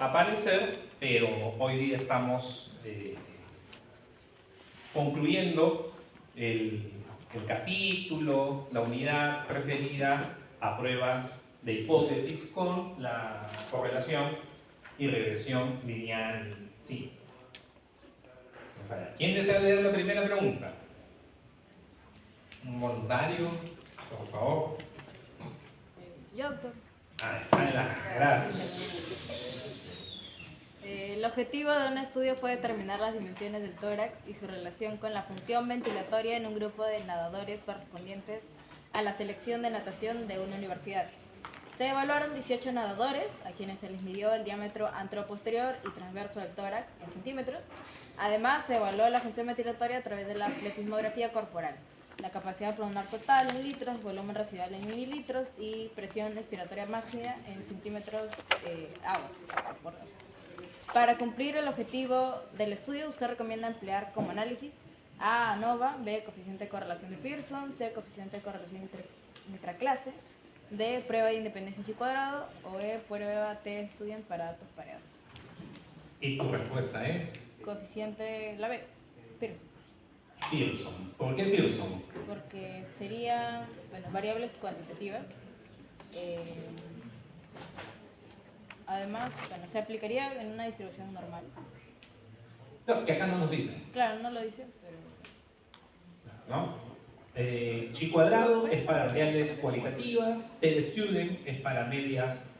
aparecer, pero hoy día estamos concluyendo el capítulo, la unidad referida a pruebas de hipótesis con la correlación y regresión lineal. Sí. Vamos a ver. ¿Quién desea leer la primera pregunta? ¿Un voluntario? Por favor. Yo, doctor. Adelante, gracias. El objetivo de un estudio fue determinar las dimensiones del tórax y su relación con la función ventilatoria en un grupo de nadadores correspondientes a la selección de natación de una universidad. Se evaluaron 18 nadadores, a quienes se les midió el diámetro anteroposterior y transverso del tórax en centímetros. Además, se evaluó la función ventilatoria a través de la plethysmografía corporal, la capacidad pulmonar total en litros, volumen residual en mililitros y presión expiratoria máxima en centímetros agua. Para cumplir el objetivo del estudio, usted recomienda emplear como análisis A, ANOVA, B, coeficiente de correlación de Pearson, C, coeficiente de correlación intraclase, D, prueba de independencia en chi cuadrado, o E, prueba T-Student para datos pareados. ¿Y tu respuesta es? Coeficiente, la B, Pearson. Pearson. ¿Por qué Pearson? Porque serían, bueno, variables cuantitativas. Además, bueno, se aplicaría en una distribución normal. No, que acá no nos dice. Claro, no lo dice, pero... ¿No? Chi cuadrado es para variables cualitativas, T-Student es para medias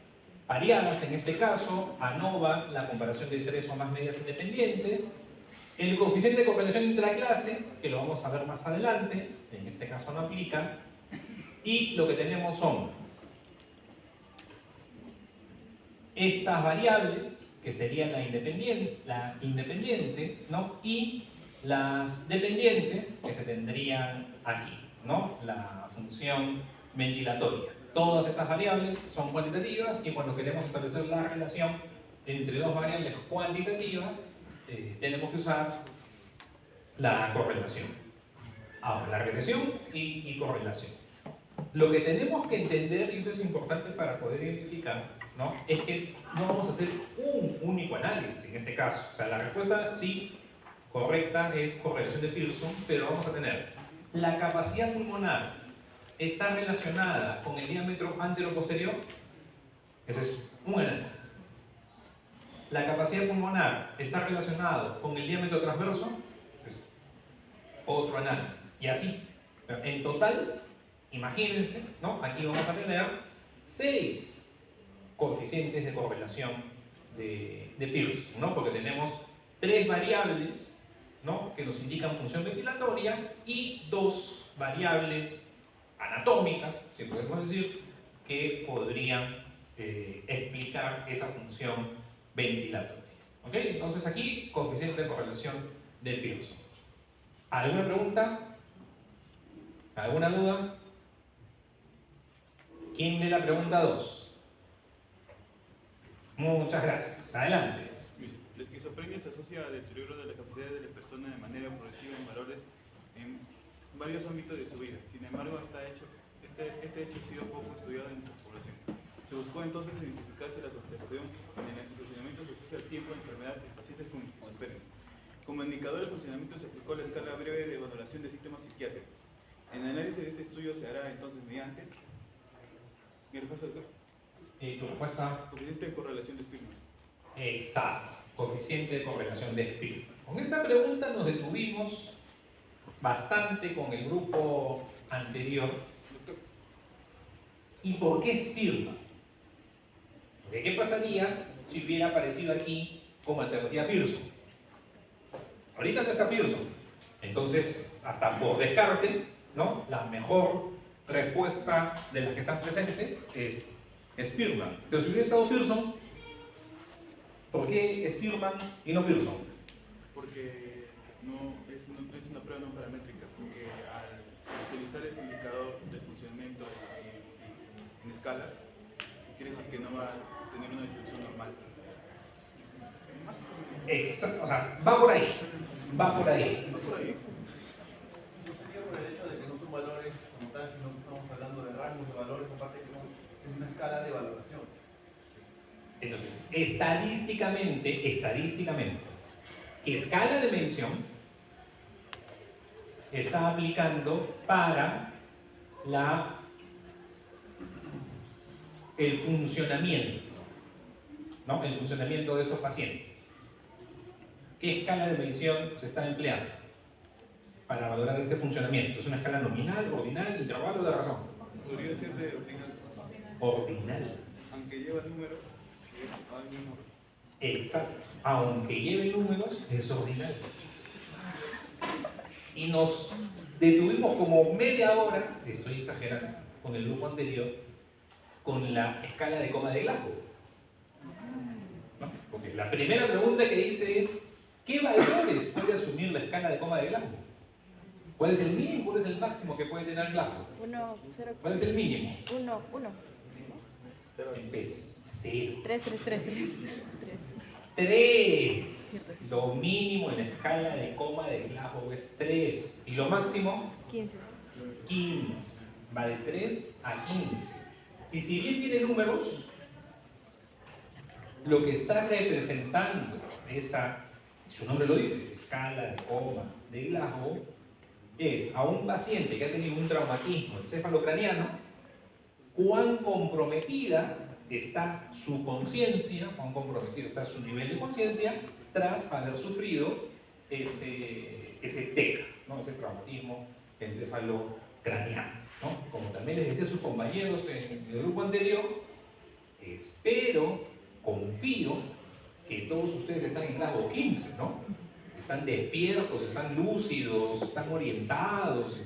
variadas, en este caso, ANOVA, la comparación de 3 o más medias independientes, el coeficiente de correlación intraclase, que lo vamos a ver más adelante, en este caso no aplica, y lo que tenemos son estas variables, que serían la independiente, ¿no? Y las dependientes, que se tendrían aquí, ¿no? La función ventilatoria. Todas estas variables son cuantitativas y cuando queremos establecer la relación entre dos variables cuantitativas, tenemos que usar la correlación. Ahora, la regresión y correlación. Lo que tenemos que entender, y eso es importante para poder identificar, ¿no? Es que no vamos a hacer un único análisis en este caso. O sea, la respuesta sí correcta es correlación de Pearson, pero vamos a tener la capacidad pulmonar está relacionada con el diámetro antero-posterior. Ese es un análisis. La capacidad pulmonar está relacionado con el diámetro transverso. Ese es otro análisis. Y así, en total, imagínense, ¿no? Aquí vamos a tener 6 coeficientes de correlación de Pearson, ¿no? Porque tenemos 3 variables, ¿no? Que nos indican función ventilatoria y 2 variables anatómicas, si podemos decir, que podrían explicar esa función ventilatoria. ¿Ok? Entonces aquí, coeficiente de correlación de Pearson. ¿Alguna pregunta? ¿Alguna duda? ¿Quién lee la pregunta 2? Muchas gracias. Adelante. La esquizofrenia se asocia al deterioro de las capacidades de la persona de manera progresiva en valores en varios ámbitos de su vida. Sin embargo, este hecho ha sido poco estudiado en nuestra población. Se buscó entonces identificar si la afectación en el funcionamiento se asocia al tiempo de enfermedad en pacientes con esquizofrenia. Como indicador del funcionamiento se aplicó la escala breve de valoración de síntomas psiquiátricos. El análisis de este estudio se hará entonces mediante... ¿Mi respuesta, doctor? ¿Tu respuesta? Coeficiente de correlación de Spearman. Exacto, coeficiente de correlación de Spearman. Con esta pregunta nos detuvimos bastante con el grupo anterior. ¿Y por qué Spearman? Porque ¿qué pasaría si hubiera aparecido aquí como alternativa Pearson? Ahorita no está Pearson. Entonces, hasta por descarte, ¿no? La mejor respuesta de las que están presentes es Spearman. Pero si hubiera estado Pearson, ¿por qué Spearman y no Pearson? Porque no es una prueba no paramétrica, porque al utilizar ese indicador de funcionamiento en escalas, quiere decir que no va a tener una distribución normal. Exacto, o sea, va por ahí. Va por ahí. ¿No por ahí? No sería por el hecho de que no son valores como tal, sino que estamos hablando de rangos de valores, aparte que es una escala de valoración. Entonces, estadísticamente, ¿qué escala de medición está aplicando para el funcionamiento, ¿no? El funcionamiento de estos pacientes? ¿Qué escala de medición se está empleando para valorar este funcionamiento? ¿Es una escala nominal, ordinal, intervalo de razón? Podría ser de ordinal, Ordinal. aunque lleva números, es al mismo. Exacto. Aunque lleve números, es ordinal. Y nos detuvimos como media hora, estoy exagerando, con el grupo anterior, con la escala de coma de Glasgow, ¿no? Porque la primera pregunta que dice es, ¿qué valores puede asumir la escala de coma de Glasgow? ¿Cuál es el mínimo? ¿Cuál es el máximo que puede tener Glasgow? 1, 0, ¿Cuál es el mínimo? 1, 1. Pues 0. 3, 3, 3, 3. 3. Lo mínimo en la escala de coma de Glasgow es 3. ¿Y lo máximo? 15. 15. Va de 3 a 15. Y si bien tiene números, lo que está representando esa, su nombre lo dice, escala de coma de Glasgow, es a un paciente que ha tenido un traumatismo encefalocraniano, cuán comprometida está su conciencia, cuán comprometido está su nivel de conciencia tras haber sufrido ese TEC, ¿no? Ese traumatismo encefalocraniano, ¿no? Como también les decía a sus compañeros en el grupo anterior, espero, confío que todos ustedes están en Glasgow 15, ¿no? Están despiertos, están lúcidos, están orientados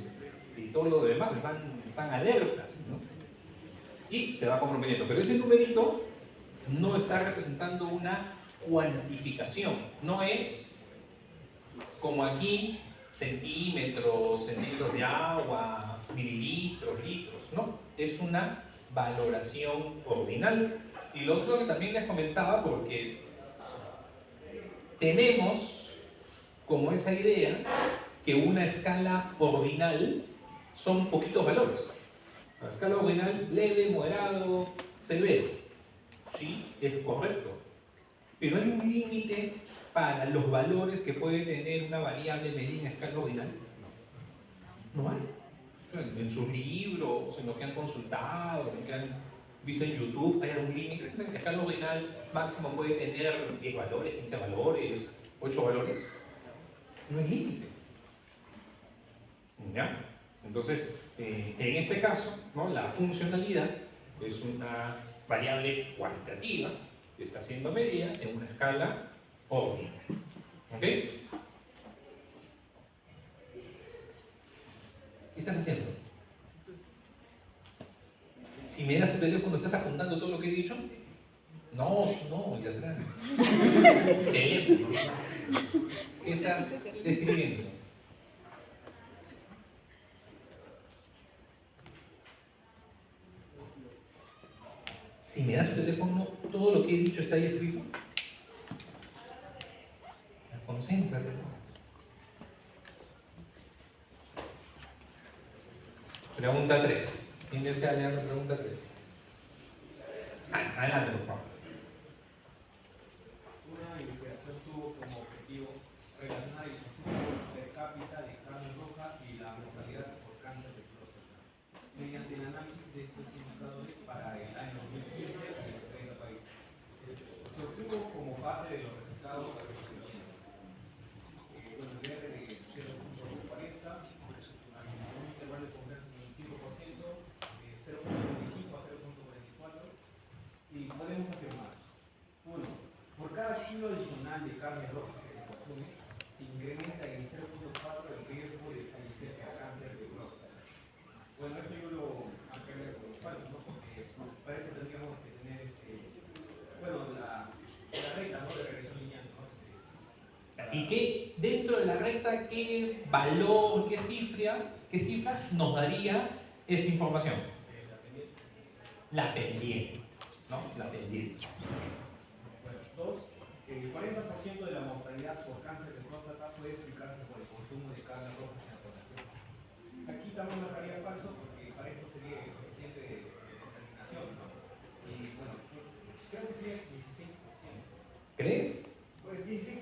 y todo lo demás, están alertas, ¿no? Y se va comprometiendo. Pero ese numerito no está representando una cuantificación, no es como aquí centímetros de agua, mililitros, litros, no, es una valoración ordinal. Y lo otro que también les comentaba, porque tenemos como esa idea que una escala ordinal son poquitos valores. La escala ordinal leve, moderado, severo. Sí, es correcto. Pero hay un límite para los valores que puede tener una variable medida en escala ordinal. No hay. En sus libros, en lo que han consultado, en lo que han visto en YouTube, hay algún límite. La escala ordinal máximo puede tener 10 valores, 15 valores, 8 valores. No hay límite. ¿Ya? Entonces, en este caso, ¿no? La funcionalidad es una variable cualitativa que está siendo medida en una escala ordinal. ¿Ok? ¿Qué estás haciendo? Si me das tu teléfono, ¿estás apuntando todo lo que he dicho? No, ya atrás. Teléfono. ¿Qué estás escribiendo? Si me das tu teléfono, todo lo que he dicho está ahí escrito. Concéntrate. Pregunta 3. ¿Quién desea leer la pregunta 3? Adelante, por favor. Una investigación tuvo como objetivo relacionar el consumo per cápita de carne roja y la mortalidad por cáncer de próstata, mediante el análisis de estos indicadores para el año 2015 en los 30 países. Se obtuvo como base de los resultados la siguiente. Bueno, el R de 0.40 a un intervalo de converso de un 5%, de 0.25 a 0.44, y podemos afirmar: 1. Por cada kilo adicional de carne roja que se consume, se incrementa en 0.4 el riesgo de fallecer por cáncer de próstata. Bueno, esto yo lo aclaré como falso, ¿no? Porque para eso tendríamos que tener la recta, ¿no? De regresión lineal, ¿no? ¿Y qué, dentro de la recta, qué valor, qué cifra nos daría esta información? La pendiente, ¿no? La pendiente. Bueno, 2. El 40% de la mortalidad por cáncer de próstata puede explicarse por el consumo de carne roja en la población. Aquí también me haría falso porque para esto sería el coeficiente de contaminación, ¿no? Y bueno, creo que sería 16%. ¿Crees? Pues 16%.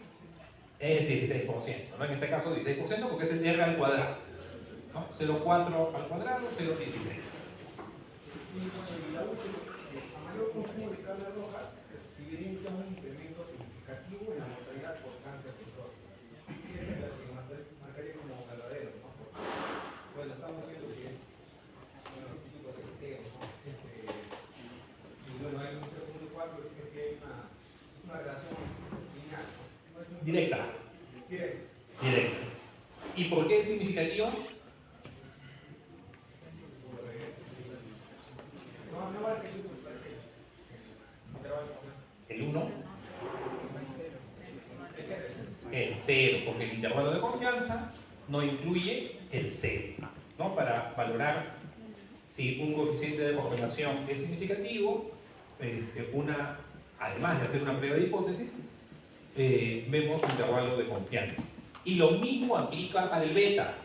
Es 16%, ¿no? En este caso 16% porque es el R al cuadrado, ¿no? 0,4 al cuadrado, 0,16. Y la última, a mayor consumo de carne roja, se evidencia un incremento significativo en la mortalidad por cáncer de próstata. Sí que es lo que marcaría como verdadero, ¿no? Porque, bueno, estamos viendo que es típico de deseo, ¿no? Y bueno, hay un 0,4, es que hay una relación lineal, ¿no? No es un- Directa. Directa. Directa. ¿Y por qué es significativo? No va a repetir, me parece. El 1, el 0, porque el intervalo de confianza no incluye el 0, ¿no? Para valorar si un coeficiente de correlación es significativo, además de hacer una prueba de hipótesis, vemos un intervalo de confianza. Y lo mismo aplica para el beta,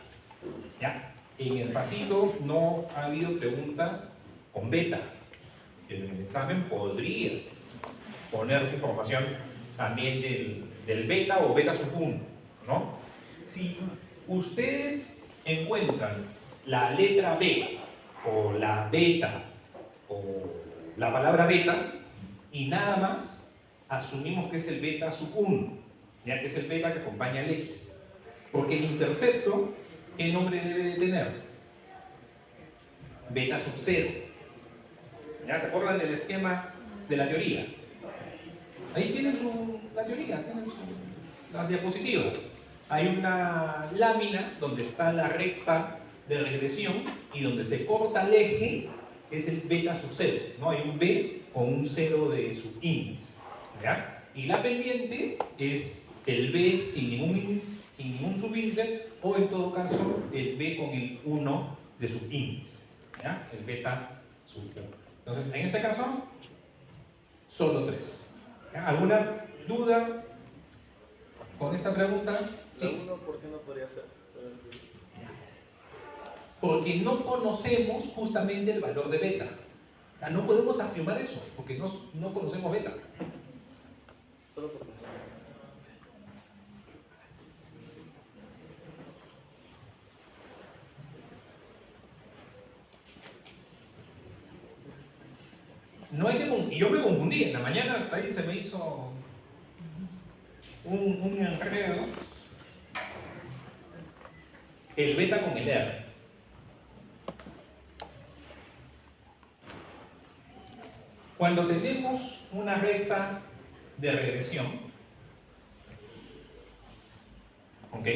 ¿ya? En el pasito no ha habido preguntas con beta, pero en el examen podría ponerse información también del beta o beta sub 1, ¿no? Si ustedes encuentran la letra B o la beta o la palabra beta y nada más, asumimos que es el beta sub 1, ya que es el beta que acompaña al X. Porque el intercepto, ¿qué nombre debe de tener? Beta sub 0. ¿Ya se acuerdan del esquema de la teoría? Ahí tienen la teoría, tienen las diapositivas. Hay una lámina donde está la recta de regresión y donde se corta el eje es el beta sub 0, ¿no? Hay un B con un 0 de subíndice, ¿ya? Y la pendiente es el B sin ningún subíndice o en todo caso el B con el 1 de subíndice, ¿ya? El beta sub 1. Entonces, en este caso, solo 3. ¿Ya? ¿Alguna duda con esta pregunta? Sí. ¿La 1 por qué no podría ser? Porque no conocemos justamente el valor de beta. O sea, no podemos afirmar eso, porque no conocemos beta. Solo porque No hay que, yo me confundí, en la mañana ahí se me hizo un enredo. El beta con el R. Cuando tenemos una recta de regresión, ¿ok?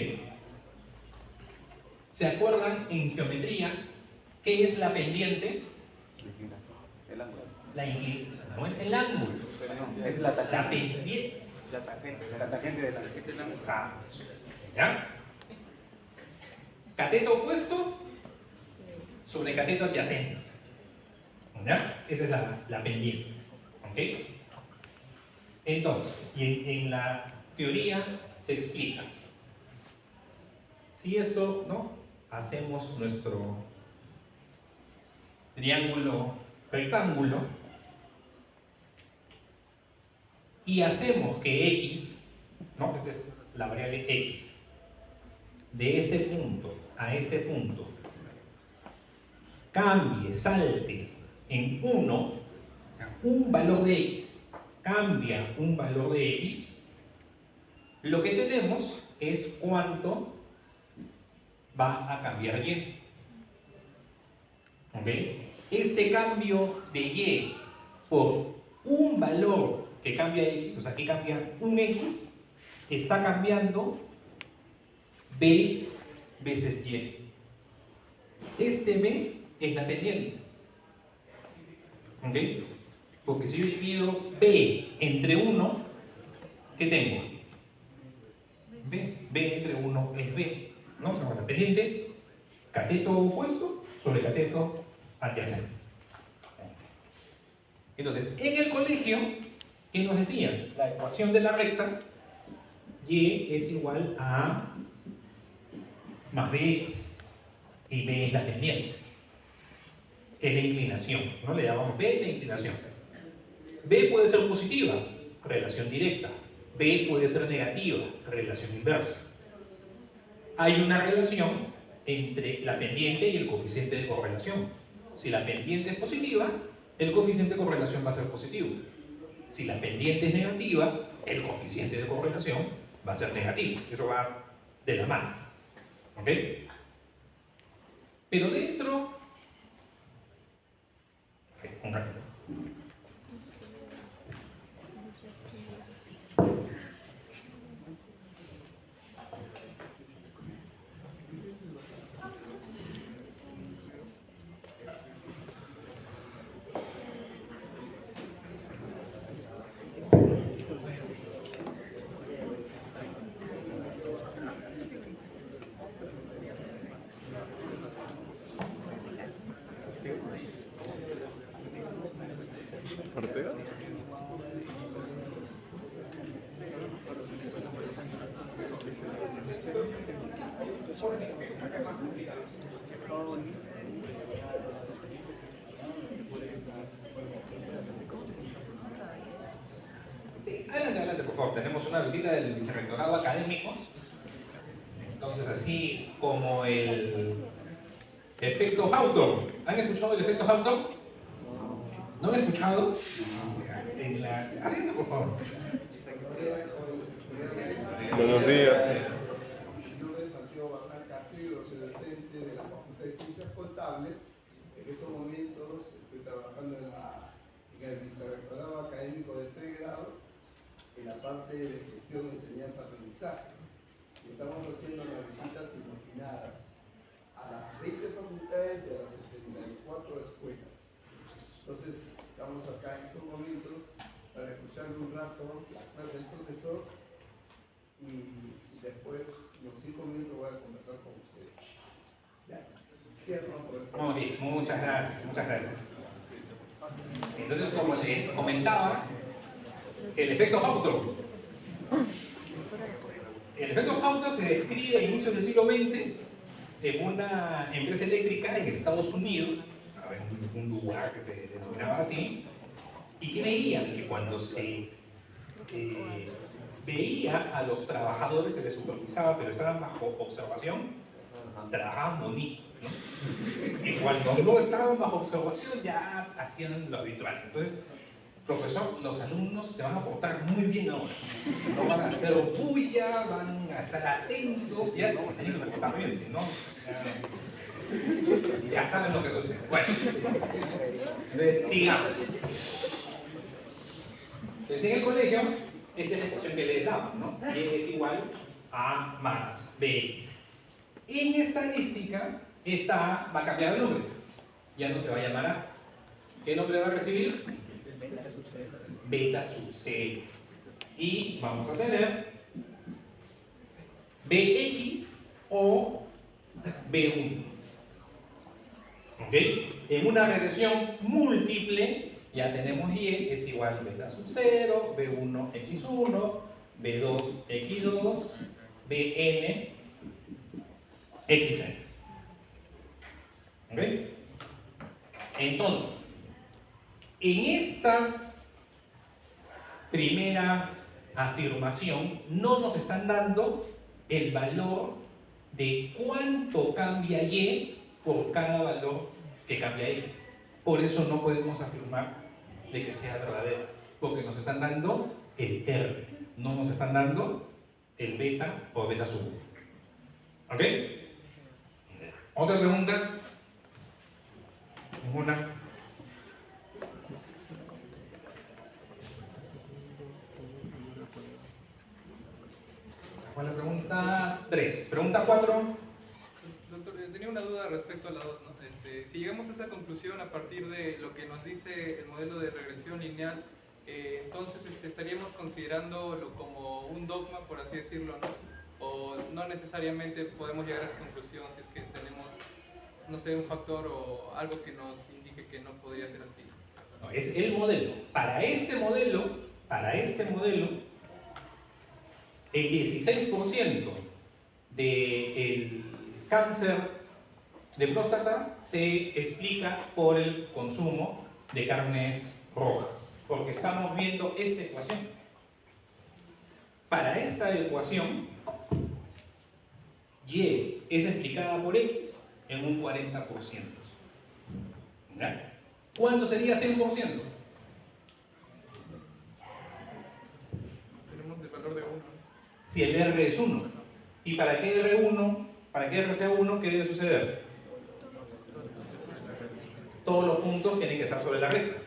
¿Se acuerdan en geometría qué es la pendiente? El ángulo. La inclinación, no es el ángulo. Es la La tangente. pendiente. La tangente del ángulo. Exacto. ¿Ya? Cateto opuesto sobre cateto adyacente. ¿Ya? Esa es la pendiente. ¿Ok? Entonces, y en la teoría se explica. Si esto, ¿no? Hacemos nuestro triángulo rectángulo y hacemos que X, ¿no? Esta es la variable X, de este punto a este punto, cambie, salte en 1, un valor de X, cambia un valor de X, lo que tenemos es cuánto va a cambiar Y. ¿Ok? Este cambio de Y por un valor que cambia X, o sea, que cambia un X, está cambiando B veces Y. Este B es la pendiente. ¿Ok? Porque si yo divido B entre 1, ¿qué tengo? B. B entre 1 es B. ¿No? O sea, la pendiente, cateto opuesto sobre cateto adyacente. Entonces, en el colegio, ¿qué nos decían? La ecuación de la recta, Y es igual a A más BX, y B es la pendiente, que es la inclinación, ¿no? Le llamamos B la inclinación. B puede ser positiva, relación directa. B puede ser negativa, relación inversa. Hay una relación entre la pendiente y el coeficiente de correlación. Si la pendiente es positiva, el coeficiente de correlación va a ser positivo. Si la pendiente es negativa, el coeficiente de correlación va a ser negativo. Eso va de la mano. ¿Ok? Pero dentro... un ratito. Sí, adelante, adelante, por favor. Tenemos una visita del vicerrectorado académico. Entonces, así como el efecto Hawthorne. ¿Han escuchado el efecto Hawthorne? ¿No lo han escuchado? Asiento, por favor. Buenos días. Mi nombre es Santiago Bazán Castillo, soy docente de la Facultad de Ciencias Contables. En estos momentos estoy trabajando en el vicerrectorado académico de pregrado, en la parte de gestión, enseñanza, aprendizaje. Y estamos haciendo las visitas simultáneas a las 20 facultades y a las 74 escuelas. Entonces, estamos acá en estos momentos para escuchar un rato la clase del profesor y después, unos 5 minutos, voy a conversar con ustedes. Ya, cierro, profesor. Muy bien, muchas gracias, muchas gracias. Entonces, como les comentaba, el efecto Hawthorne. El efecto Hawthorne se describe a inicios del siglo XX en una empresa eléctrica en Estados Unidos, un lugar que se denominaba así, y que veían que cuando se veía a los trabajadores, se les supervisaba, pero estaban bajo observación, trabajaban bonito, ¿no? Y cuando no estaban bajo observación ya hacían lo habitual. Entonces, profesor, los alumnos se van a portar muy bien ahora. No van a hacer bulla, van a estar atentos, ya no se tienen que portar bien, si no, ya saben lo que sucede. Bueno, sigamos. Entonces, en el colegio, esta es la ecuación que les daban, ¿no? Y es igual a más bx. En estadística, esta A va a cambiar de nombre. Ya no se va a llamar A. ¿Qué nombre va a recibir? Beta sub c. Y vamos a tener bx o b1. ¿Ok? En una regresión múltiple, ya tenemos y es igual a beta sub 0, b1 x1, b2 x2, bn xn. ¿Ok? Entonces, en esta primera afirmación no nos están dando el valor de cuánto cambia y por cada valor que cambia x. Por eso no podemos afirmar de que sea verdadero, porque nos están dando el r, no nos están dando el beta o beta sub 1. ¿Ok? ¿Otra pregunta? ¿Ninguna? ¿Cuál es la pregunta 3? Pregunta 4. Doctor, tenía una duda respecto a la 2, ¿no? Si llegamos a esa conclusión a partir de lo que nos dice el modelo de regresión lineal, entonces estaríamos considerándolo como un dogma, por así decirlo, ¿no? O no necesariamente podemos llegar a esa conclusión si es que tenemos, no sé, un factor o algo que nos indique que no podría ser así. No, es el modelo. Para este modelo, el 16% del cáncer de próstata se explica por el consumo de carnes rojas, porque estamos viendo esta ecuación. Para esta ecuación, Y es explicada por X en un 40%. ¿Ya? ¿Cuánto sería 100%? Tenemos el valor de 1. Si el R es 1. ¿Y para qué R1? Para que R sea 1, ¿qué debe suceder? Todos los puntos tienen que estar sobre la recta.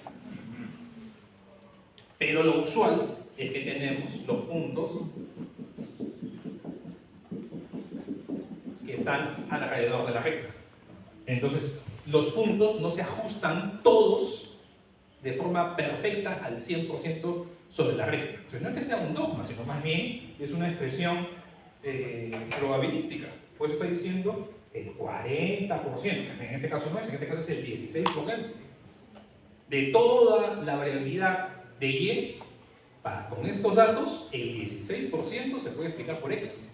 Pero lo usual es que tenemos los puntos que están alrededor de la recta. Entonces, los puntos no se ajustan todos de forma perfecta al 100% sobre la recta. Entonces, no es que sea un dogma, sino más bien es una expresión probabilística. Por eso estoy diciendo el 40%. En este caso no es, en este caso es el 16%. De toda la variabilidad de Y, con estos datos, el 16% se puede explicar por X.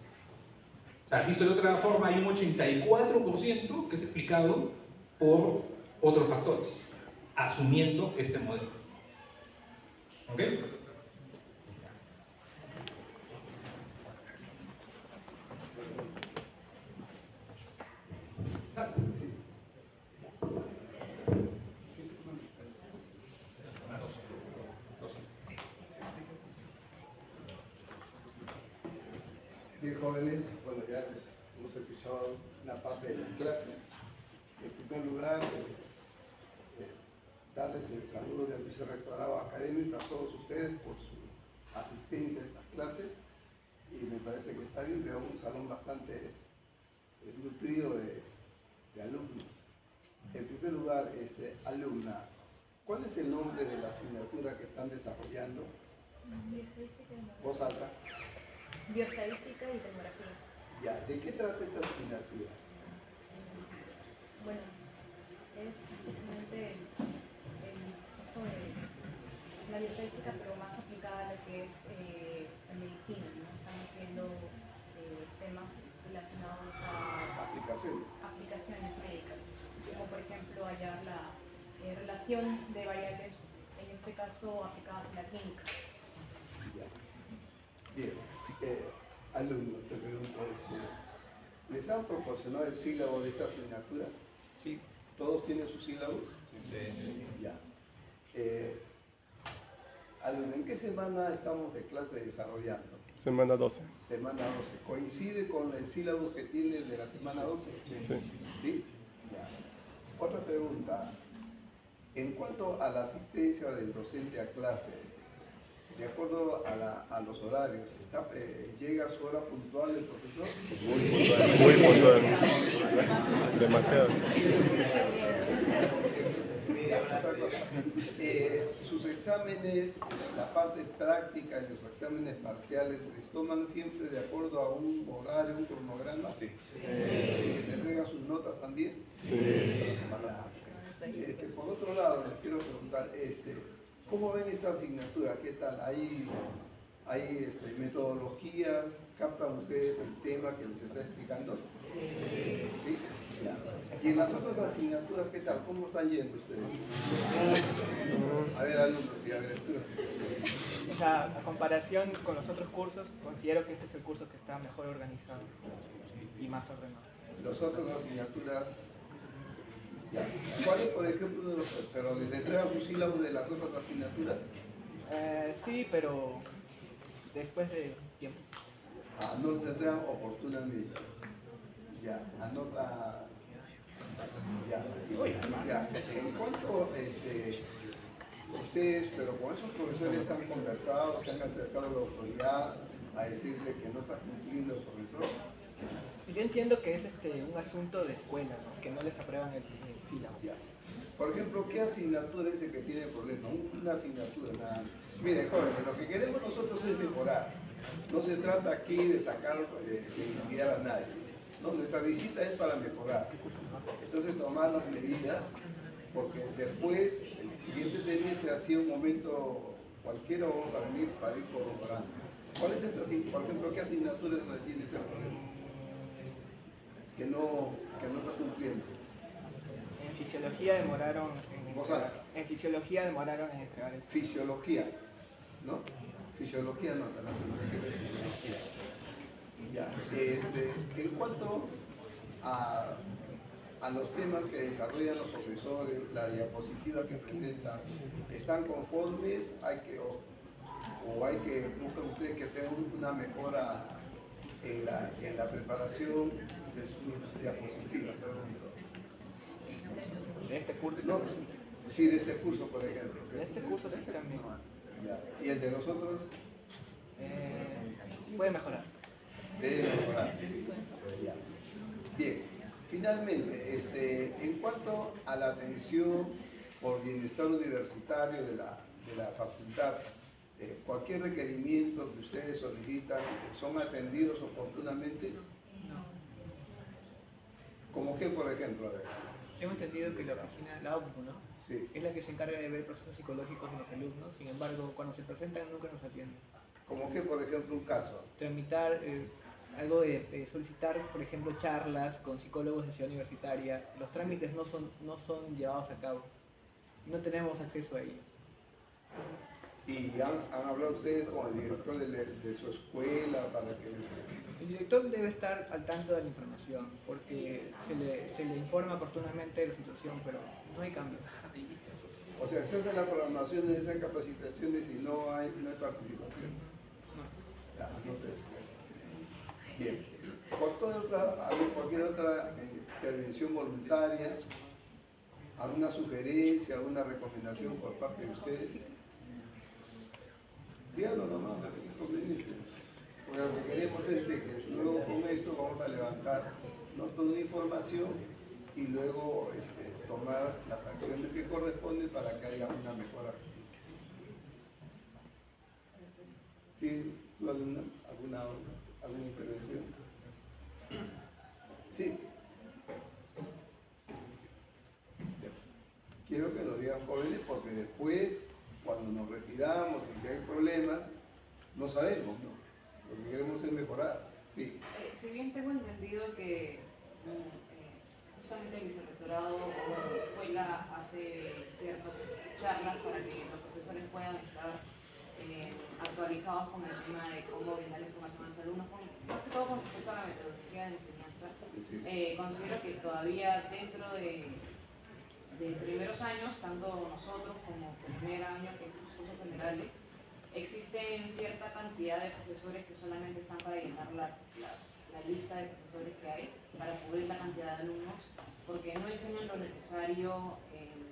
O sea, visto de otra forma, hay un 84% que es explicado por otros factores, asumiendo este modelo. ¿Ok? Bien, jóvenes, bueno, ya hemos escuchado una parte de la clase. En primer lugar, darles el saludo del vicerrectorado académico a todos ustedes por su asistencia a estas clases. Y me parece que está bien, veo un salón bastante nutrido de alumnos. En primer lugar, alumna, ¿cuál es el nombre de la asignatura que están desarrollando? Voz alta. Bioestadística y demografía. Ya, ¿de qué trata esta asignatura? Bueno, es justamente el uso de la bioestadística, pero más aplicada a lo que es la medicina, ¿no? Estamos viendo temas relacionados a aplicaciones médicas, como por ejemplo hallar la relación de variables, en este caso aplicadas en la clínica. Ya. Bien. Alumnos, te pregunto, ¿les han proporcionado el sílabo de esta asignatura? Sí. ¿Todos tienen sus sílabos? Sí. Ya. Alumnos, ¿en qué semana estamos de clase desarrollando? Semana 12. Semana 12. ¿Coincide con el sílabo que tiene de la semana 12? Sí. ¿Sí? Ya. Otra pregunta. En cuanto a la asistencia del docente a clase, de acuerdo a los horarios, ¿llega a su hora puntual el profesor? Muy puntual. Demasiado. Sus exámenes, la parte práctica y los exámenes parciales, ¿les toman siempre de acuerdo a un horario, un cronograma? Sí. ¿Se entregan sus notas también? Sí. Por otro lado, les quiero preguntar, ¿cómo ven esta asignatura? ¿Qué tal? ¿Hay metodologías? ¿Captan ustedes el tema que les está explicando? ¿Sí? Ya. Y en las otras asignaturas, ¿qué tal? ¿Cómo están yendo ustedes? A ver, alumnos, sí, a ver, tú. O sea, a comparación con los otros cursos, considero que este es el curso que está mejor organizado y más ordenado. Las otras asignaturas, ya. ¿Cuál es, por ejemplo, de los, pero les entregan sus sílabos de las otras asignaturas? Sí, pero después de tiempo. No les entregan oportunamente. Ya, anota. Ya. En cuanto ustedes, pero con esos profesores han conversado, se han acercado a la autoridad a decirle que no está cumpliendo el profesor. Yo entiendo que es un asunto de escuela, ¿no? Que no les aprueban el sílabo. Ya. Por ejemplo, ¿qué asignatura es el que tiene problema? Una asignatura, nada. Miren, jóvenes, lo que queremos nosotros es mejorar. No se trata aquí de sacar, de liquidar a nadie. No, nuestra visita es para mejorar. Entonces, tomar las medidas, porque después, el siguiente semestre, así un momento cualquiera, vamos a venir para ir corroborando. ¿Cuál es esa, por ejemplo, qué asignatura tiene ese problema? Que no está cumpliendo. En fisiología demoraron En fisiología demoraron en entregar esto. Fisiología, ¿no? Fisiología no, la Ya, en cuanto a los temas que desarrollan los profesores, la diapositiva que presentan, ¿están conformes? ¿Hay que buscan ustedes que tengan una mejora en la preparación de sus diapositivas? De este curso. No, sí, de este curso, por ejemplo. De este curso sí también. Ya. ¿Y el de nosotros? Puede mejorar. Debe mejorar. Ya. Bien, finalmente, en cuanto a la atención por bienestar universitario de la facultad, cualquier requerimiento que ustedes solicitan, ¿son atendidos oportunamente? No. ¿Cómo qué, por ejemplo? A ver. Hemos entendido que la oficina, la OCU, ¿no? Sí. Es la que se encarga de ver procesos psicológicos de los alumnos, sin embargo, cuando se presentan nunca nos atienden. ¿Cómo qué, por ejemplo, un caso? Tramitar algo de solicitar, por ejemplo, charlas con psicólogos de Ciudad Universitaria. Los trámites no son llevados a cabo. No tenemos acceso a ello. ¿Y han hablado ustedes con el director de su escuela para que... El director debe estar al tanto de la información, porque se le informa oportunamente de la situación, pero no hay cambios. O sea, se hace la programación de esas capacitaciones y no hay participación. Ya, entonces, bien. Cualquier otra intervención voluntaria, alguna sugerencia, alguna recomendación por parte de ustedes. Díganlo nomás, porque lo que queremos es que luego con esto vamos a levantar, ¿no?, toda una información y luego tomar las acciones que corresponden para que haya una mejora. ¿Sí? ¿Tú, alumna? ¿Alguna intervención? Sí. Quiero que lo digan jóvenes porque después, cuando nos retiramos y si hay problemas, no sabemos, ¿no? Lo que queremos es mejorar. Sí. Si bien tengo entendido que justamente el vicerrectorado o la escuela hace ciertas charlas para que los profesores puedan estar actualizados con el tema de cómo brindar información a los alumnos, más que todo con respecto a la metodología de enseñanza. Considero que todavía dentro de primeros años, tanto nosotros como primer año, que es cursos generales, existen cierta cantidad de profesores que solamente están para llenar la lista de profesores que hay, para cubrir la cantidad de alumnos, porque no enseñan lo necesario,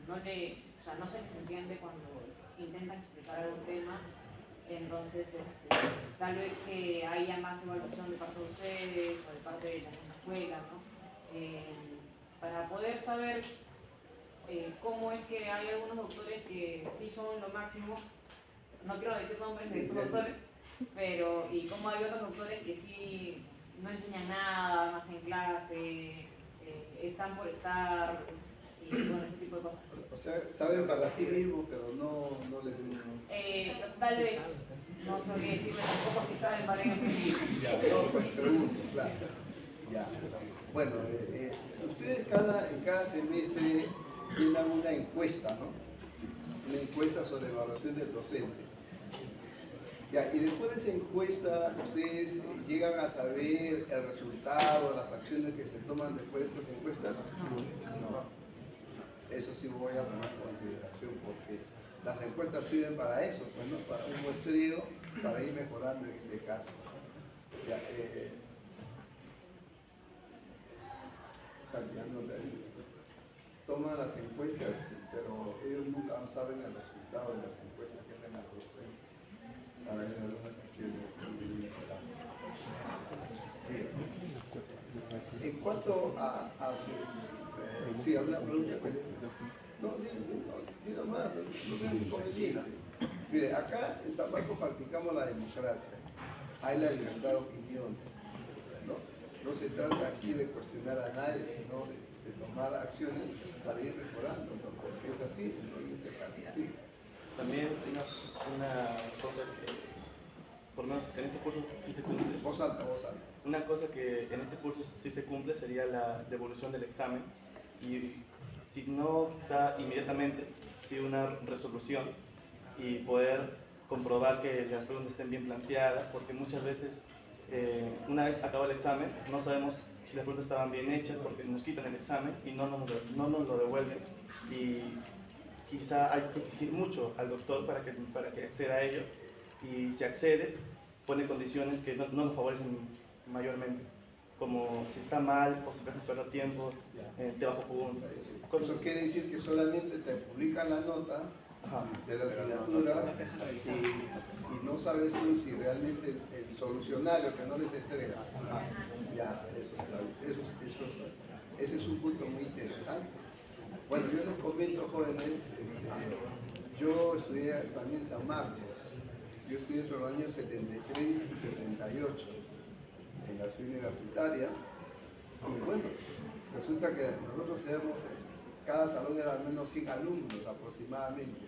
no se les entiende cuando intentan explicar algún tema. Entonces, tal vez que haya más evaluación de parte de ustedes o de parte de la misma escuela, ¿no? Para poder saber cómo es que hay algunos doctores que sí son lo máximo, no quiero decir nombres de estos doctores, pero y cómo hay otros doctores que sí no enseñan nada, no hacen clase, están por estar, y bueno, ese tipo de cosas. O sea, saben para sí mismos, pero no les enseñan. Tal vez, no sabría decirles tampoco si saben para ellos mismos. Ya, no, pues pregunto, claro. Ya. Bueno, ustedes en cada semestre llenan una encuesta, ¿no? Una encuesta sobre evaluación del docente. Ya, y después de esa encuesta, ¿ustedes llegan a saber el resultado, las acciones que se toman después de esas encuestas? No. Eso sí voy a tomar en consideración porque las encuestas sirven para eso, pues, ¿no? Para un muestreo, para ir mejorando en este caso. Ya, toman las encuestas, pero ellos nunca saben el resultado de las encuestas que hacen a los docentes para que algunas acciones. Bien. En cuanto a su... sí, habla pregunta. No, digo más, no tengo inconveniente. Mire, acá en San Marcos practicamos la democracia. Hay la libertad de opiniones. No se trata aquí de cuestionar a nadie, sino de tomar acciones para ir mejorando, ¿no? Porque es así, ¿no? En este caso, sí. También una cosa que, por lo menos en este curso sí se cumple. Voz alta, voz alta. Una cosa que en este curso sí se cumple sería la devolución del examen. Y si no, quizá inmediatamente, sí una resolución y poder comprobar que las preguntas estén bien planteadas, porque muchas veces una vez acabado el examen, no sabemos si las preguntas estaban bien hechas porque nos quitan el examen y no nos lo devuelven. Y quizá hay que exigir mucho al doctor para que acceda a ello. Y si accede, pone condiciones que no nos favorecen mayormente, como si está mal o si vas a perder tiempo, te bajo puntos. Eso quiere decir que solamente te publican la nota de la asignatura y no sabes tú si realmente el solucionario que no les entrega, ya, ese es un punto muy interesante. Bueno, yo les comento, jóvenes, yo estudié también en San Marcos, yo estudié entre los años 73 y 78 en la ciudad universitaria, y bueno, resulta que nosotros tenemos, cada salón era al menos 100 alumnos aproximadamente,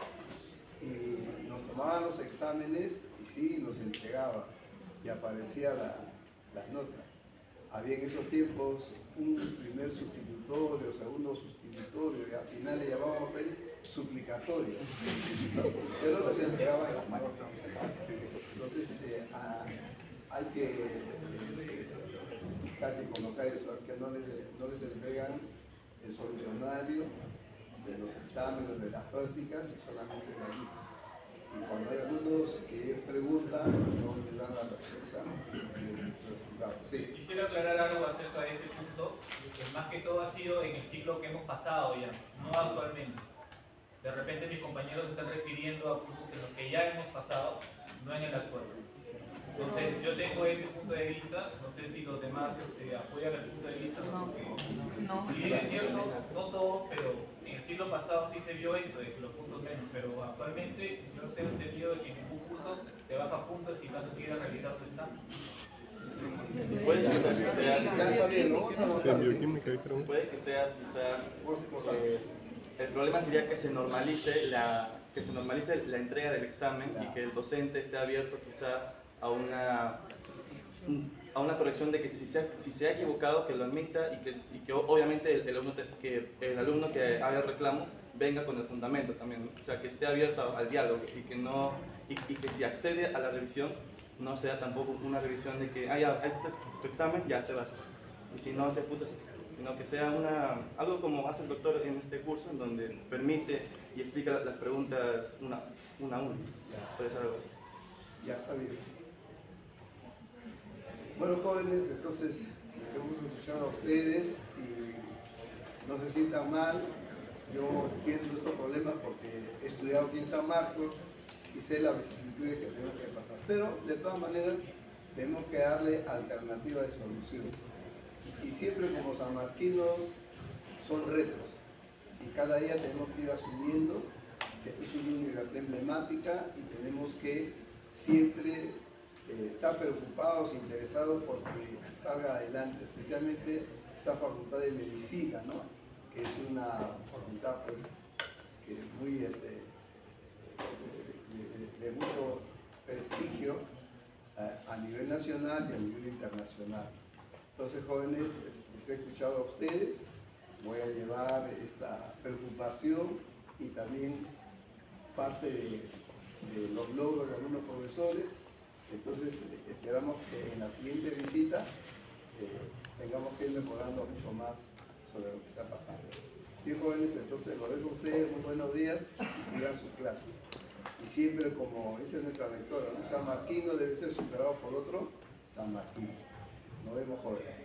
y nos tomaban los exámenes y sí, nos entregaban, y aparecía las notas. Había en esos tiempos un primer sustitutorio, segundo sustitutorio, y al final le llamábamos ahí suplicatorio, ¿no? Pero nos entregaban las notas. Entonces hay que buscar y colocar eso, que no les entregan el solucionario de los exámenes, de las prácticas, y solamente la lista. Y cuando hay alumnos que preguntan, no les dan la respuesta del resultado. Sí. Quisiera aclarar algo acerca de ese punto, que más que todo ha sido en el ciclo que hemos pasado ya, no actualmente. De repente mis compañeros se están refiriendo a puntos en los que ya hemos pasado, no en el actual. Entonces yo tengo ese punto de vista, no sé si los demás apoyan el punto de vista, porque si es cierto, no todos, pero en el siglo pasado sí se vio eso, de los puntos menos, pero actualmente yo sé entendido de que en ningún curso te baja puntos si acaso quieres realizar tu examen. Puede que sea, Ya está bien, ¿no? puede que sea quizá, el problema sería que se normalice la entrega del examen y que el docente esté abierto quizá a una corrección de que si se ha equivocado, que lo admita y que obviamente el alumno que haga el reclamo venga con el fundamento también, o sea, que esté abierto al diálogo y que si accede a la revisión no sea tampoco una revisión de que ya, tu examen, ya te vas, y si no se puto, sino que sea algo como hace el doctor en este curso, en donde permite y explica las preguntas una a una. Puede ser algo así. Ya está bien. Bueno, jóvenes, entonces les hemos escuchado a ustedes y no se sientan mal. Yo entiendo estos problemas porque he estudiado aquí en San Marcos y sé las vicisitudes que tenemos que pasar. Pero de todas maneras tenemos que darle alternativa de solución. Y siempre como sanmarquinos son retos y cada día tenemos que ir asumiendo que esta es una universidad emblemática y tenemos que siempre estar preocupados, interesados porque salga adelante, especialmente esta facultad de medicina, ¿no? Que es una facultad pues que es muy de mucho prestigio a nivel nacional y a nivel internacional. Entonces, jóvenes, les he escuchado a ustedes, voy a llevar esta preocupación y también parte de los logros de algunos profesores. Entonces, esperamos que en la siguiente visita tengamos que ir mejorando mucho más sobre lo que está pasando. Bien, jóvenes, entonces lo dejo a ustedes, muy buenos días y sigan sus clases. Y siempre, como dice nuestra rectora, un sanmarquino debe ser superado por otro sanmarquino. Nos vemos, jóvenes.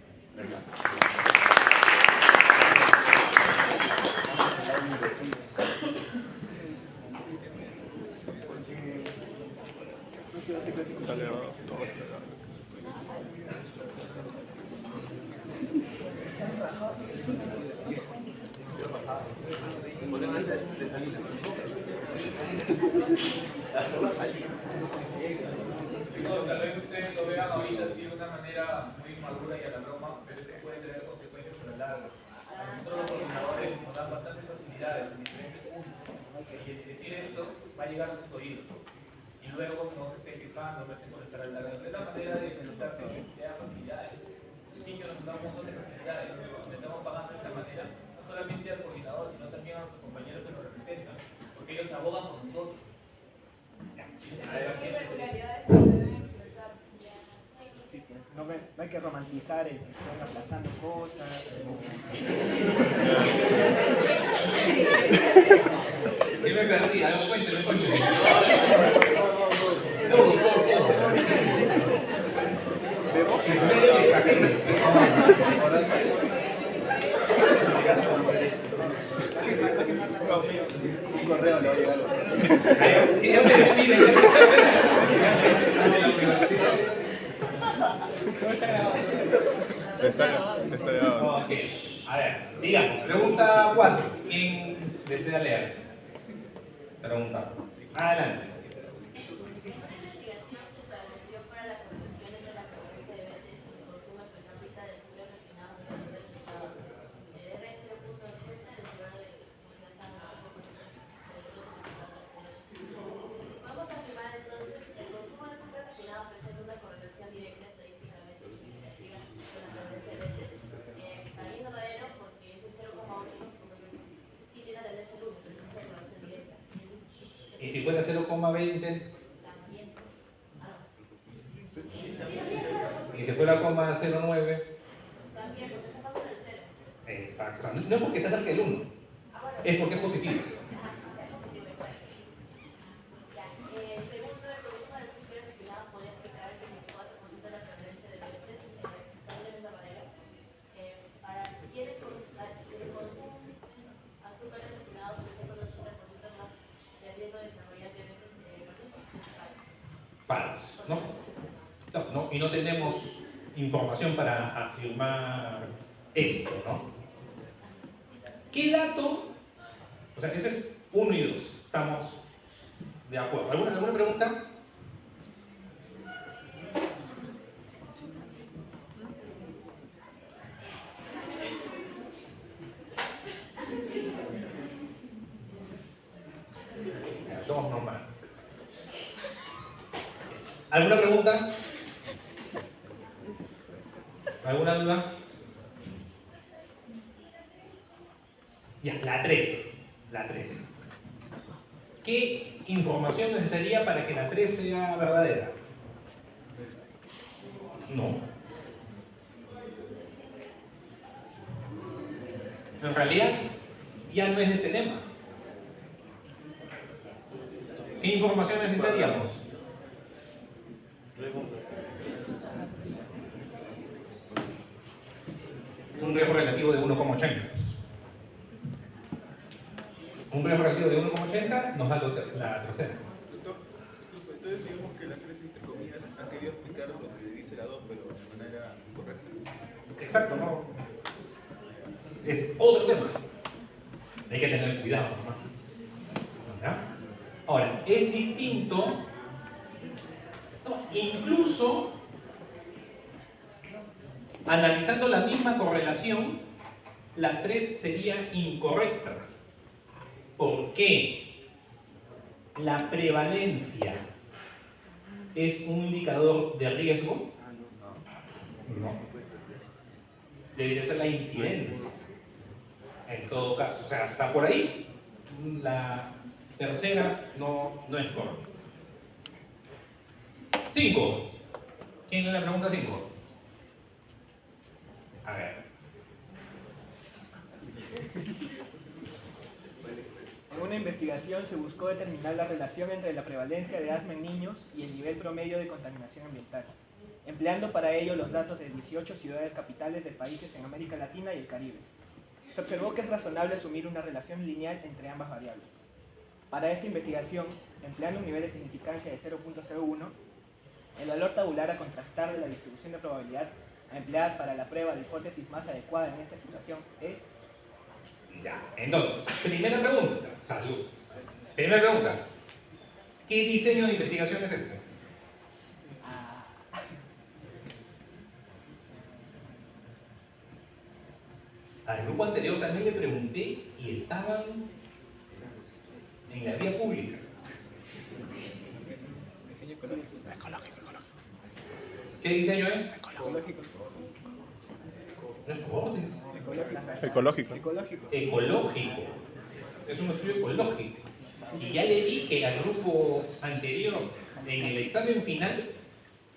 Tal vez ustedes lo vean ahorita así de una manera muy madura y a la broma, pero eso puede tener consecuencias a la larga. A nosotros los coordinadores nos dan bastantes facilidades en diferentes puntos, y el decir esto va a llegar a sus oídos. Y luego no se estén quejando, no estén conectar al largo. Esa manera de pensarse que da facilidades. El sitio nos da un montón de facilidades, le estamos pagando de esta manera, no solamente al coordinador, sino también a nuestros compañeros que nos representan, porque ellos abogan por nosotros. ¿Qué irregularidades se deben expresar? no hay que romantizar el que estén aplazando cosas. Yo me perdí, algo cuénteme. Un correo le va a llegar. Está grabado. Ok, a ver, sigamos. Pregunta 4. ¿Quién desea leer? Pregunta. Adelante. Y si fuera 0,20, y si fuera 0,09, exacto. No es porque está cerca del 1, es porque es positivo. Falso, ¿no? No, y no tenemos información para afirmar esto, ¿no? ¿Qué dato? O sea, ese es 1 y 2, estamos de acuerdo. ¿Alguna pregunta? Dos nomás. ¿Alguna pregunta? ¿Alguna duda? Ya, la 3. ¿Qué información necesitaría para que la 3 sea verdadera? No. En realidad, ya no es de este tema. ¿Qué información necesitaríamos? Un riesgo relativo de 1,80. Un riesgo relativo de 1,80 nos da la tercera. Entonces digamos que la 3 entre comillas ha querido explicar lo que dice la 2, pero de manera incorrecta. Exacto, no. Es otro tema. Hay que tener cuidado nomás. ¿Ya? Ahora, es distinto, incluso analizando la misma correlación, la 3 sería incorrecta. ¿Por qué? La prevalencia es un indicador de riesgo. No. Debería ser la incidencia. En todo caso, o sea, hasta por ahí la tercera no es correcta. 5. ¿Quién es la pregunta 5? A ver. En una investigación se buscó determinar la relación entre la prevalencia de asma en niños y el nivel promedio de contaminación ambiental, empleando para ello los datos de 18 ciudades capitales de países en América Latina y el Caribe. Se observó que es razonable asumir una relación lineal entre ambas variables. Para esta investigación, empleando un nivel de significancia de 0.01, el valor tabular a contrastar de la distribución de probabilidad a emplear para la prueba de hipótesis más adecuada en esta situación es... Ya, entonces, primera pregunta. Salud. Primera pregunta. ¿Qué diseño de investigación es este? Al grupo anterior también le pregunté y estaban en la vía pública. Diseño ecológico. ¿Qué diseño es? Ecológico. No es cortes. Ecológico. Ecológico. Es un estudio ecológico. Y ya le dije al grupo anterior, en el examen final,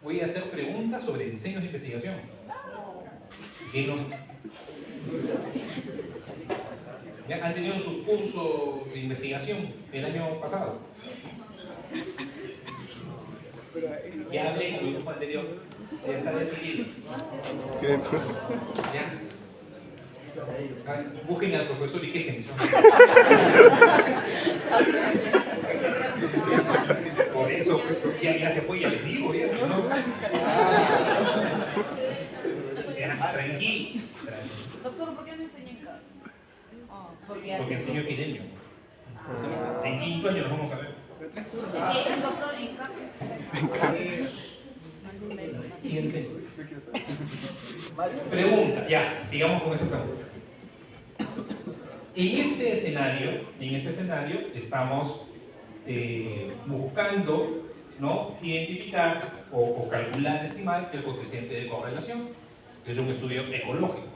voy a hacer preguntas sobre diseños de investigación. ¿Qué no? ¿Ya han tenido su curso de investigación el año pasado? Ya hablé con el grupo anterior, ya está decidido. ¿Ya? Busquen al profesor y quéjense. Por eso, pues, ya se fue, ya les digo, ya, si no. Tranquilo. Doctor, ¿por qué no enseña en casa? Porque enseño epidemia. En quinto año nos vamos a ver. El doctor en casa. Sí, enseño. Pregunta, ya, sigamos con esta pregunta. En este escenario estamos buscando, ¿no?, identificar o calcular, estimar el coeficiente de correlación, que es un estudio ecológico.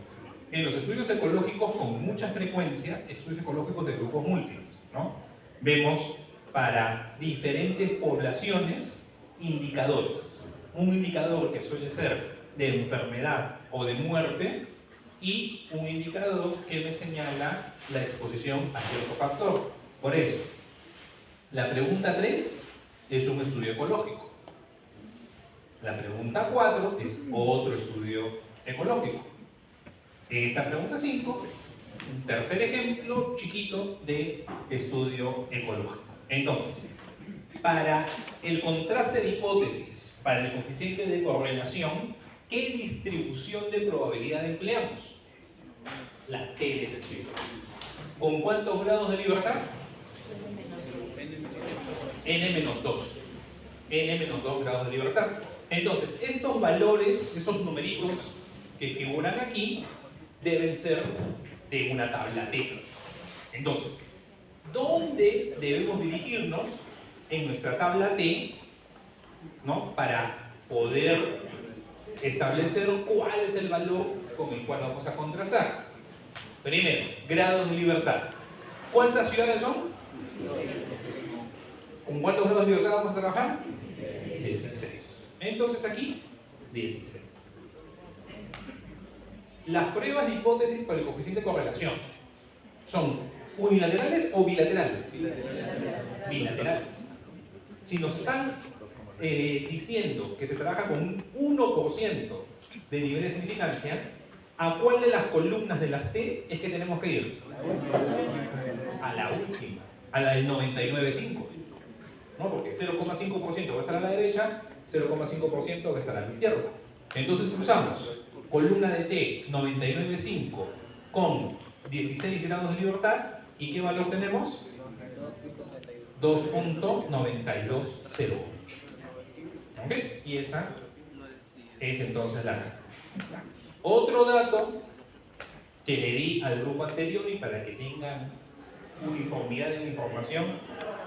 En los estudios ecológicos, con mucha frecuencia, estudios ecológicos de grupos múltiples, ¿no?, vemos para diferentes poblaciones indicadores. Un indicador que suele ser de enfermedad o de muerte y un indicador que me señala la exposición a cierto factor. Por eso, la pregunta 3 es un estudio ecológico. La pregunta 4 es otro estudio ecológico. Esta pregunta 5, un tercer ejemplo chiquito de estudio ecológico. Entonces, para el contraste de hipótesis, para el coeficiente de correlación, ¿qué distribución de probabilidad empleamos? La T-descripción. ¿Con cuántos grados de libertad? N-2. N-2 grados de libertad. Entonces, estos valores, estos numeritos que figuran aquí, deben ser de una tabla T. Entonces, ¿dónde debemos dirigirnos en nuestra tabla T, ¿no?, para poder establecer cuál es el valor con el cual vamos a contrastar? Primero, grados de libertad. ¿Cuántas ciudades son? ¿Con cuántos grados de libertad vamos a trabajar? 16. Entonces aquí, 16. Las pruebas de hipótesis para el coeficiente de correlación son unilaterales o bilaterales. Bilaterales. Si nos están diciendo que se trabaja con un 1% de nivel de significancia, ¿a cuál de las columnas de las T es que tenemos que ir? A la última, a la del 99,5. ¿No? Porque 0,5% va a estar a la derecha, 0,5% va a estar a la izquierda. Entonces cruzamos columna de T 99,5 con 16 grados de libertad, ¿y qué valor tenemos? 2.9208. ¿Ok? Y esa es entonces la respuesta. Otro dato que le di al grupo anterior y para que tengan uniformidad de la información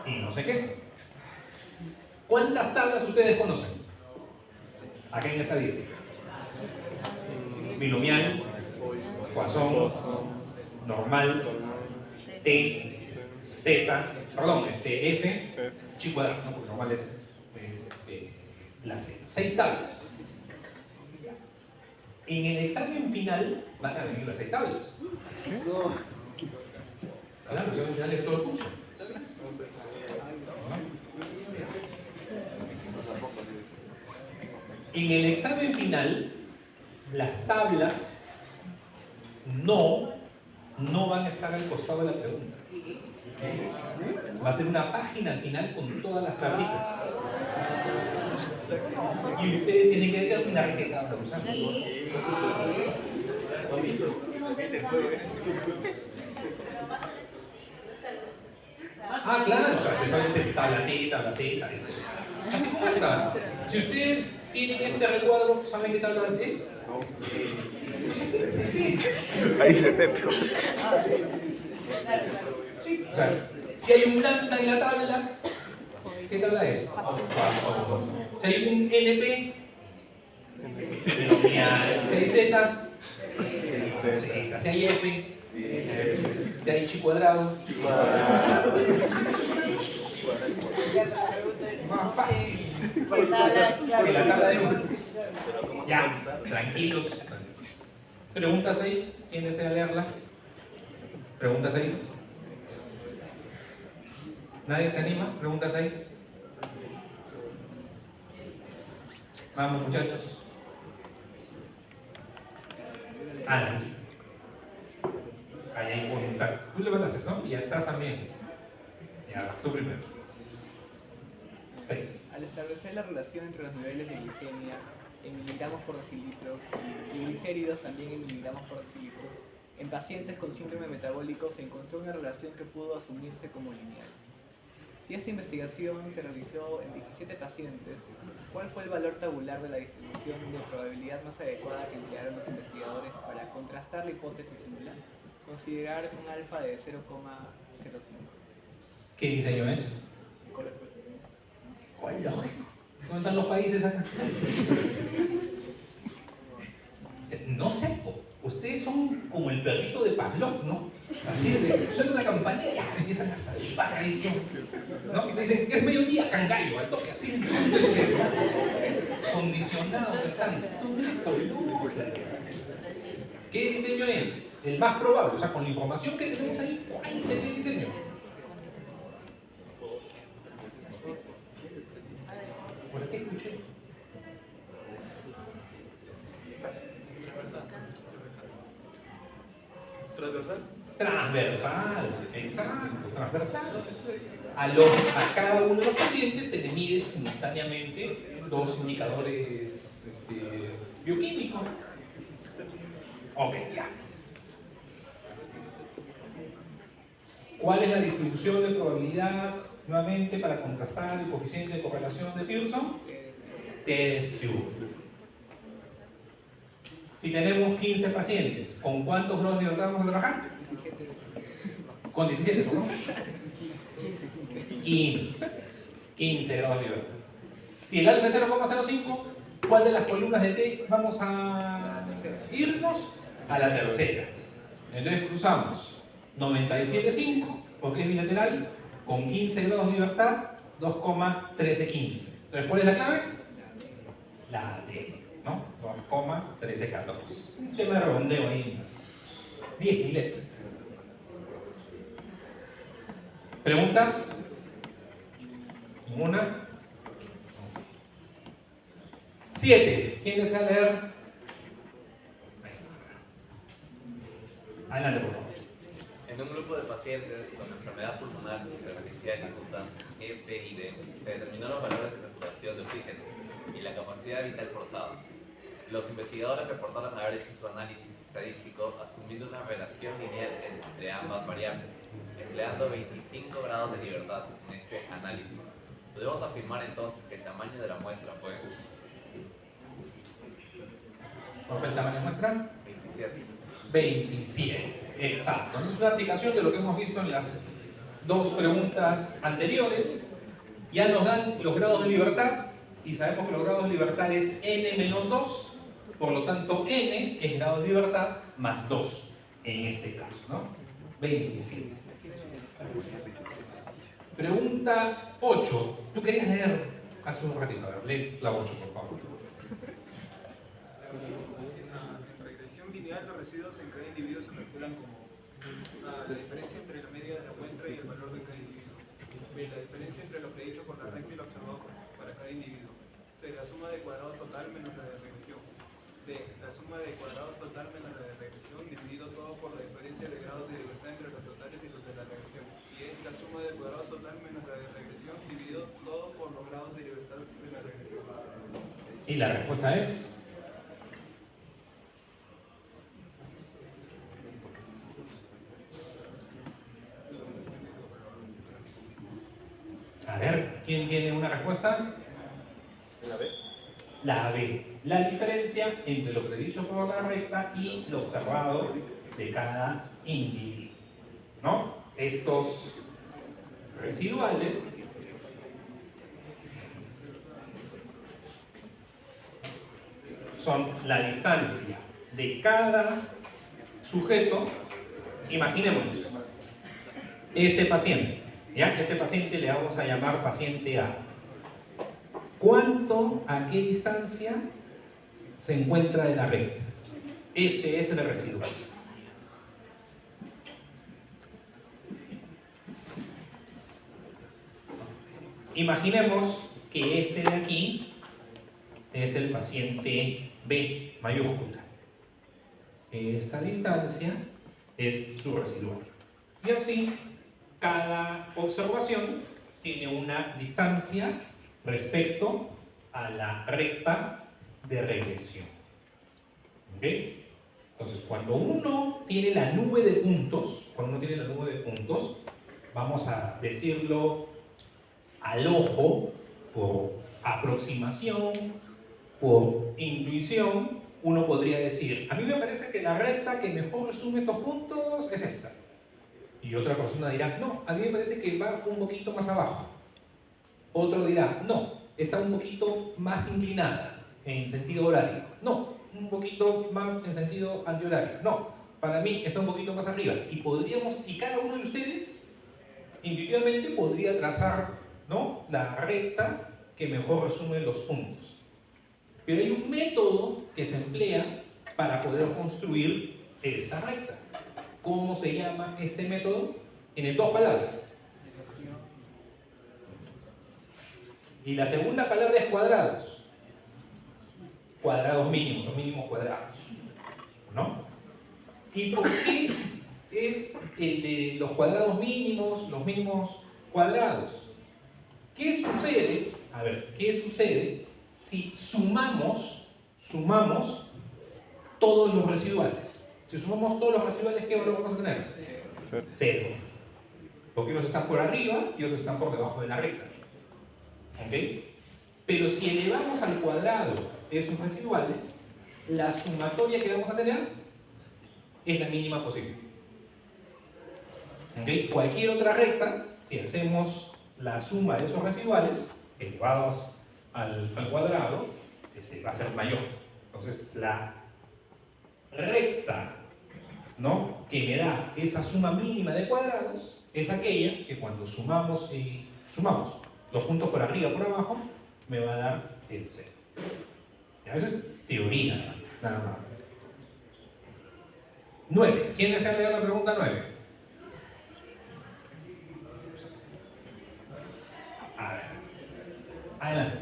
y no sé qué. ¿Cuántas tablas ustedes conocen? Acá en estadística. Binomial, Poisson, normal, T, Z, perdón, F, chi cuadrado, ¿no? Porque normal es la Z. 6 tablas. En el examen final van a venir las 6 tablas. Claro, el examen final es todo el curso. En el examen final, las tablas no van a estar al costado de la pregunta. Va a ser una página al final con todas las tablitas. Y ustedes tienen que determinar qué tabla usar. Ah, claro, o sea, simplemente es tabla T, tabla C, tabla T. Así como está. Si ustedes tienen este recuadro, ¿saben qué tabla es? Ahí se te pegó. Sí, o sea, si hay un lambda en la tabla, ¿qué tabla es? Si hay un NP, binomial. Si hay Z, Z. Si hay F, si hay chi cuadrado. Más fácil. Que la tabla de 1. Ya, tranquilos. Pregunta 6. ¿Quién desea leerla? Pregunta 6. ¿Nadie se anima? Pregunta 6. Vamos, muchachos. Alan. Ahí hay voluntad. Tú levantas esto, ¿no? Y atrás también. Ya, tú primero. 6. Al establecer la relación entre los niveles de glicemia en miligramos por decilitro y glicéridos también en miligramos por decilitro, en pacientes con síndrome metabólico se encontró una relación que pudo asumirse como lineal. Si esta investigación se realizó en 17 pacientes, ¿cuál fue el valor tabular de la distribución de probabilidad más adecuada que emplearon los investigadores para contrastar la hipótesis singular? Considerar un alfa de 0,05. ¿Qué diseño es? ¿Cuál lógico? ¿Dónde están los países acá? No sé, ustedes son como el perrito de Pavlov, ¿no? Así de, suena una campanilla y ya empiezan a salivar ahí, ¿no? Y dicen, es mediodía, cangallo, al toque, así. Condicionados están. ¿Qué diseño es? El más probable, o sea, con la información que tenemos ahí, ¿cuál es el diseño? ¿Por qué escuché? ¿Transversal? Transversal, exacto, transversal. A cada uno de los pacientes se le mide simultáneamente dos indicadores bioquímicos. Ok, ya. ¿Cuál es la distribución de probabilidad, nuevamente, para contrastar el coeficiente de correlación de Pearson? T-Q. Si tenemos 15 pacientes, ¿con cuántos grados de libertad vamos a trabajar? Con 17, ¿no? 15 grados de libertad. Si el alfa es 0,05, ¿cuál de las columnas de T vamos a irnos? A la tercera. Entonces cruzamos 97,5, porque es bilateral, con 15 grados de libertad, 2,1315. Entonces, ¿cuál es la clave? La D, ¿no? 2,1314. Un tema de redondeo ahí, 10 milésimas. ¿Preguntas? ¿Ninguna? 7. ¿Quién desea leer? Adelante, por favor. En un grupo de pacientes con enfermedad pulmonar intersticial difusa, EPID, se determinó los valores de saturación de oxígeno y la capacidad vital forzada. Los investigadores reportaron haber hecho su análisis estadístico asumiendo una relación lineal entre ambas variables, empleando 25 grados de libertad en este análisis. Podemos afirmar entonces que el tamaño de la muestra fue... ¿Cuál fue el tamaño de muestra? 27. 27, exacto. Es una aplicación de lo que hemos visto en las dos preguntas anteriores. Ya nos dan los grados de libertad y sabemos que los grados de libertad es n-2, por lo tanto n es grado de libertad más 2 en este caso, ¿no? 27. Pregunta 8. Tú querías leer hace un ratito, a ver, lee la 8, por favor. Los residuos en cada individuo se calculan como la diferencia entre la media de la muestra y el valor de cada individuo. B. La diferencia entre lo predicho por la regla y lo observado para cada individuo. C. La suma de cuadrados total menos la de regresión. D. La suma de cuadrados total menos la de regresión dividido todo por la diferencia de grados de libertad entre los totales y los de la regresión. Y es la suma de cuadrados total menos la de regresión dividido todo por los grados de libertad de la regresión. Y la respuesta es... A ver, ¿quién tiene una respuesta? La B. La B. La diferencia entre lo predicho por la recta y lo observado de cada individuo, ¿no? Estos residuales son la distancia de cada sujeto. Imaginémonos, este paciente. ¿Ya? Este paciente le vamos a llamar paciente A. ¿A qué distancia se encuentra de la recta? Este es el residual. Imaginemos que este de aquí es el paciente B mayúscula. Esta distancia es su residual. Y así, cada observación tiene una distancia respecto a la recta de regresión. ¿Ok? Entonces, cuando uno tiene la nube de puntos, vamos a decirlo al ojo, por aproximación, por intuición, uno podría decir, a mí me parece que la recta que mejor resume estos puntos es esta. Y otra persona dirá, no, a mí me parece que va un poquito más abajo. Otro dirá, no, está un poquito más inclinada en sentido horario. No, un poquito más en sentido antihorario. No, para mí está un poquito más arriba. Y cada uno de ustedes intuitivamente podría trazar, ¿no?, la recta que mejor resume los puntos. Pero hay un método que se emplea para poder construir esta recta. ¿Cómo se llama este método? Tiene dos palabras. Y la segunda palabra es cuadrados. Cuadrados mínimos o mínimos cuadrados, ¿no? ¿Y por qué es el de los cuadrados mínimos, los mínimos cuadrados? ¿Qué sucede? A ver, ¿qué sucede si sumamos todos los residuales? Si sumamos todos los residuales, ¿qué valor vamos a tener? Cero. Porque unos están por arriba y otros están por debajo de la recta. ¿Ok? Pero si elevamos al cuadrado esos residuales, la sumatoria que vamos a tener es la mínima posible. ¿Ok? Cualquier otra recta, si hacemos la suma de esos residuales elevados al cuadrado, va a ser mayor. Entonces, la recta, ¿no?, que me da esa suma mínima de cuadrados es aquella que cuando sumamos los puntos por arriba y por abajo, me va a dar el cero. Y a veces teoría, nada más. 9. ¿Quién desea leer la pregunta 9? A ver. Adelante.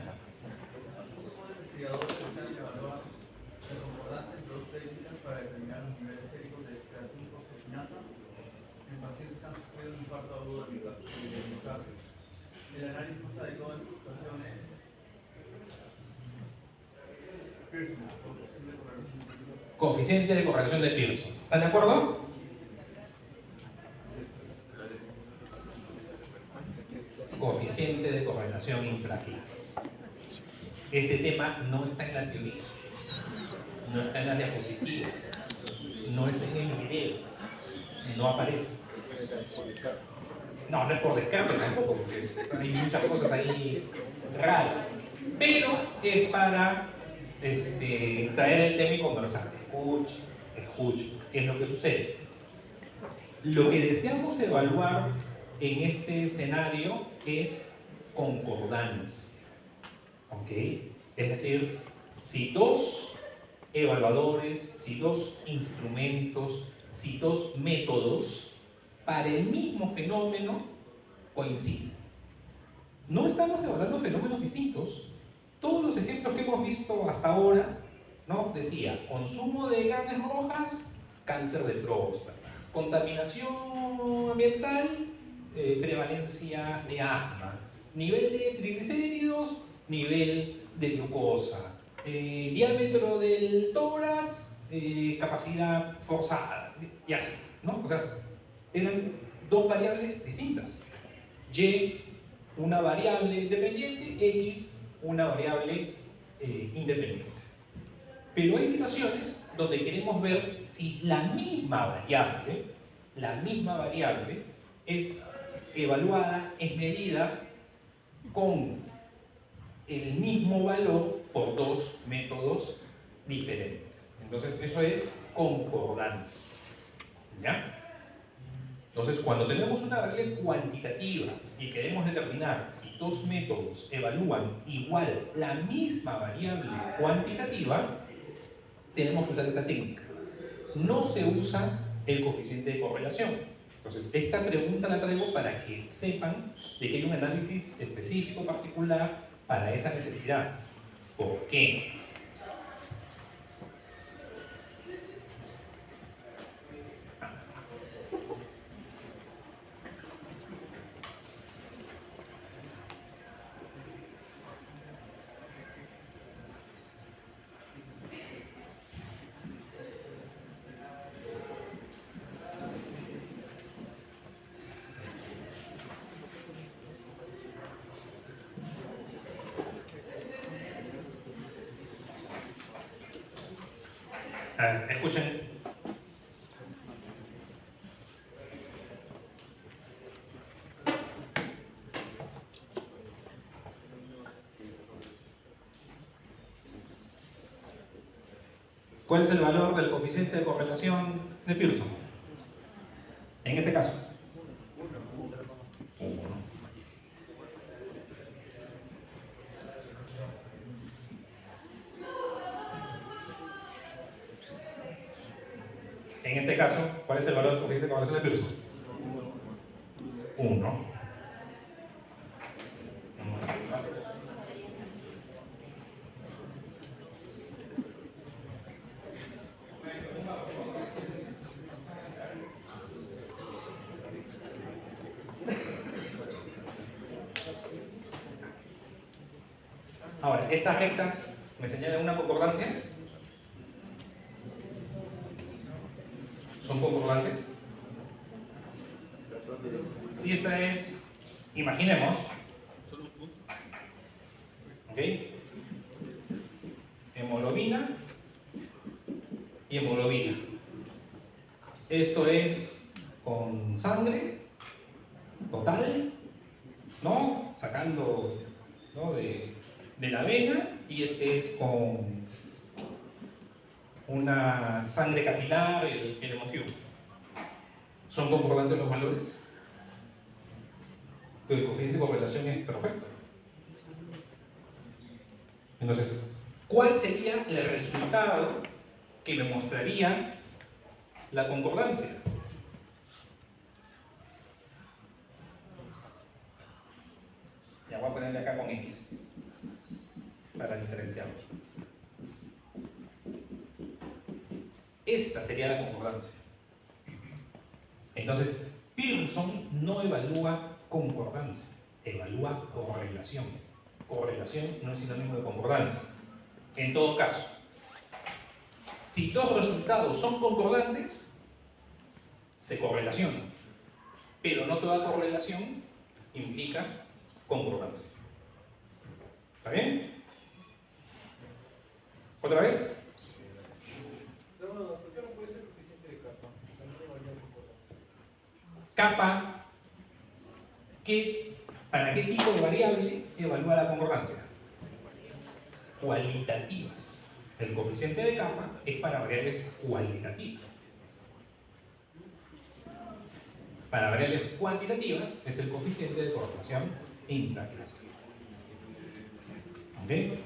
Investigadores están evaluando la concordancia entre dos técnicas para determinar los niveles séricos de creatina fosfoquinasa en pacientes que han sufrido un infarto agudo de miocardio. El análisis más adecuado en situación es Pearson, Coeficiente de correlación de Pearson. ¿Están de acuerdo? Coeficiente de correlación intraclase. Este tema no está en la teoría, no está en las diapositivas, no está en el video, no aparece. No es por descarte tampoco, porque hay muchas cosas ahí raras. Pero es para traer el tema y conversar. Escuche, ¿qué es lo que sucede? Lo que deseamos evaluar en este escenario es concordancia. ¿Ok? Es decir, si dos evaluadores, si dos instrumentos, si dos métodos para el mismo fenómeno coinciden. No estamos evaluando fenómenos distintos. Todos los ejemplos que hemos visto hasta ahora, ¿no?, decía, consumo de carnes rojas, cáncer de próstata, contaminación ambiental, prevalencia de asma, nivel de triglicéridos, nivel de glucosa, diámetro del tórax, capacidad forzada, y así, ¿no? O sea, eran dos variables distintas. Y, una variable dependiente, X, una variable independiente. Pero hay situaciones donde queremos ver si la misma variable es evaluada, es medida con el mismo valor por dos métodos diferentes. Entonces, eso es concordancia. ¿Ya? Entonces, cuando tenemos una variable cuantitativa y queremos determinar si dos métodos evalúan igual la misma variable cuantitativa, tenemos que usar esta técnica. No se usa el coeficiente de correlación. Entonces, esta pregunta la traigo para que sepan de que hay un análisis específico, particular, para esa necesidad. ¿Por qué? A ver, escuchen. ¿Cuál es el valor del coeficiente de correlación de Pearson? En este caso. 1. En este caso, ¿cuál es el valor del coeficiente de correlación de Pearson? 1. Ahora, estas rectas me señalan una concordancia. ¿Son concordantes? Si esta es, imaginemos, ¿ok? Hemoglobina y hemoglobina. Esto es con sangre total, ¿no? Sacando, ¿no? de la vena, y este es con una sangre capilar, el hemocube. ¿Son concordantes los valores? Pues el coeficiente de correlación es perfecto. Entonces, ¿cuál sería el resultado que me mostraría la concordancia? Ya voy a ponerle acá con X para diferenciarlos. Esta sería la concordancia. Entonces, Pearson no evalúa concordancia, evalúa correlación. Correlación no es sinónimo de concordancia. En todo caso, si dos resultados son concordantes, se correlacionan. Pero no toda correlación implica concordancia. ¿Está bien? ¿Otra vez? ¿Por qué no puede ser coeficiente de capa? Capa, ¿para qué tipo de variable evalúa la concordancia? Cualitativas. El coeficiente de capa es para variables cualitativas. Para variables cuantitativas es el coeficiente de correlación intraclase. ¿Ok?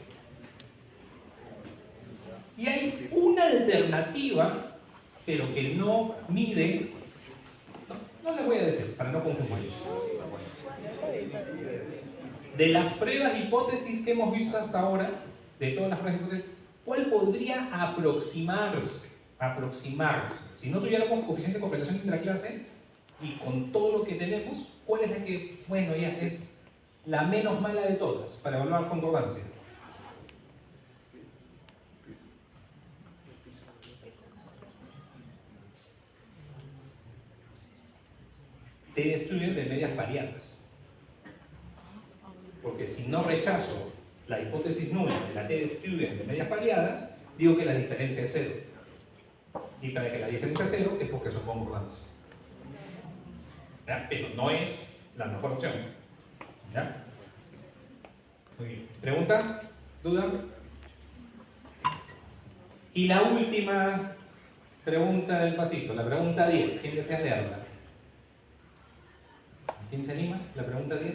Y hay una alternativa, pero que no mide, no les voy a decir, para no confundirlos. De las pruebas de hipótesis que hemos visto hasta ahora, de todas las pruebas de hipótesis, ¿cuál podría aproximarse? Si no tuviéramos coeficiente de correlación intraclase, y con todo lo que tenemos, ¿cuál es la que, bueno, ya es la menos mala de todas para evaluar concordancia? T-Student de medias variadas. Porque si no rechazo la hipótesis nula de la T-Student de medias variadas, digo que la diferencia es 0. Y para que la diferencia es 0 es porque son concordantes. ¿Ya? Pero no es la mejor opción. ¿Ya? Muy bien. ¿Pregunta? ¿Duda? Y la última pregunta del pasito, la pregunta 10. ¿Quién desea leerla? ¿Quién se anima? La pregunta 10.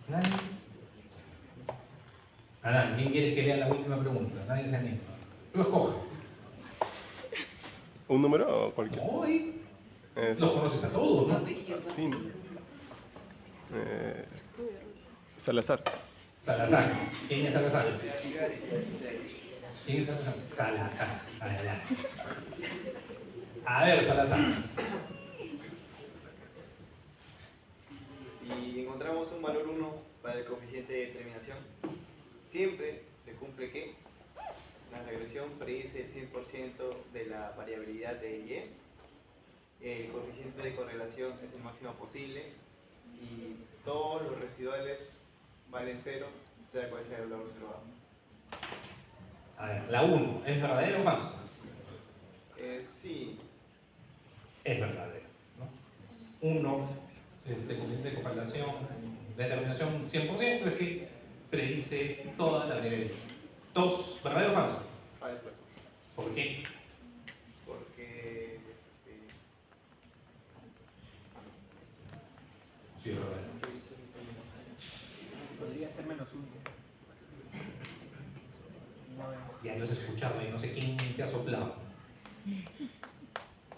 ¿Nadie? Adán, ¿quién quieres que lea la última pregunta? Nadie se anima. Tú escoge. ¿Un número o cualquier? No, los conoces a todos, ¿no? Sí, ¿no? Salazar. Salazar. ¿Quién es Salazar? ¿Quién es Salazar? Salazar. Adelante. A ver, Salazar. Si encontramos un valor 1 para el coeficiente de determinación, siempre se cumple que la regresión predice 100% de la variabilidad de Y, el coeficiente de correlación es el máximo posible y todos los residuales valen 0, sea cual sea el valor observado. A ver, la 1, ¿es verdadero o falso? Sí. Es verdadero, ¿no? 1, coeficiente de correlación, determinación 100%, es que predice toda la variabilidad. 2, ¿verdadero o falso? Falso. ¿Por qué? Porque Sí, es verdadero. Podría ser menos 1. Ya lo has escuchado y no sé quién te ha soplado.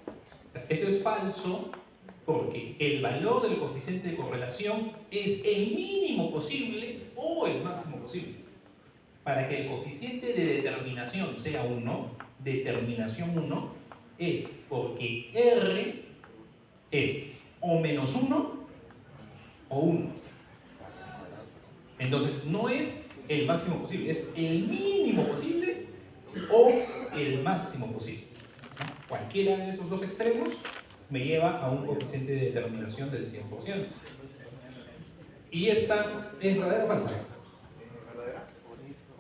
O sea, esto es falso porque el valor del coeficiente de correlación es el mínimo posible o el máximo posible. Para que el coeficiente de determinación sea 1, determinación 1, es porque R es o menos 1 o 1. Entonces no es el máximo posible, es el mínimo posible o el máximo posible. ¿No? Cualquiera de esos dos extremos me lleva a un coeficiente de determinación del 100%. ¿Y esta es verdadera o falsa?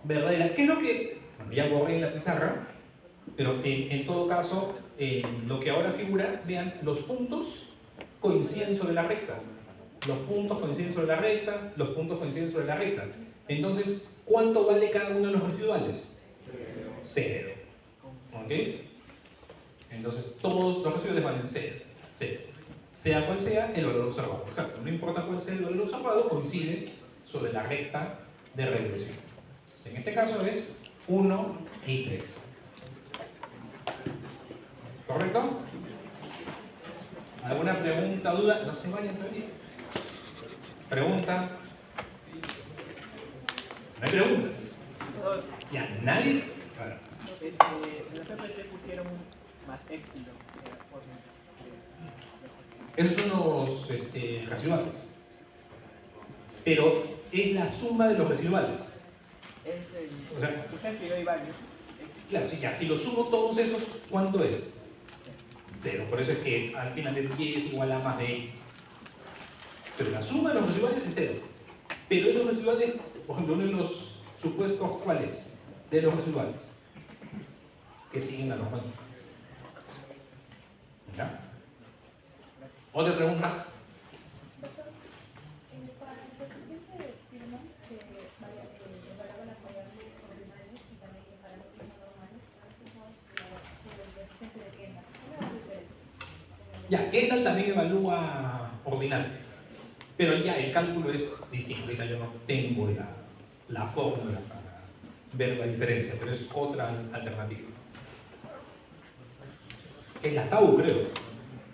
Verdadera. ¿Qué es lo que...? Bueno, ya borré en la pizarra, pero en todo caso, lo que ahora figura, vean, los puntos coinciden sobre la recta. Los puntos coinciden sobre la recta, los puntos coinciden sobre la recta. Entonces, ¿cuánto vale cada uno de los residuales? 0. ¿Ok? Entonces, todos los residuales valen 0. Sea cual sea el valor observado. Exacto, no importa cuál sea el valor observado, coincide sobre la recta de regresión. En este caso es 1 y 3. ¿Correcto? ¿Alguna pregunta, duda? No se vayan todavía. ¿Pregunta? ¿No hay preguntas? Ya, nadie. En la PPT pusieron más éxito. Esos son los residuales. Pero es la suma de los residuales. Es el. O sea, usted que hay varios. Claro, sí, ya, si lo sumo todos esos, ¿cuánto es? 0. Por eso es que al final es y es igual a más de x. Pero la suma de los residuales es 0. Pero esos residuales, por ejemplo, uno de los supuestos, ¿cuál es? De los residuales que siguen la norma. ¿Ya? ¿Otra pregunta? Ya, Kendall también evalúa ordinal, pero ya el cálculo es distinto. Ahorita yo no tengo la fórmula para ver la diferencia, pero es otra alternativa. Es la tau, creo.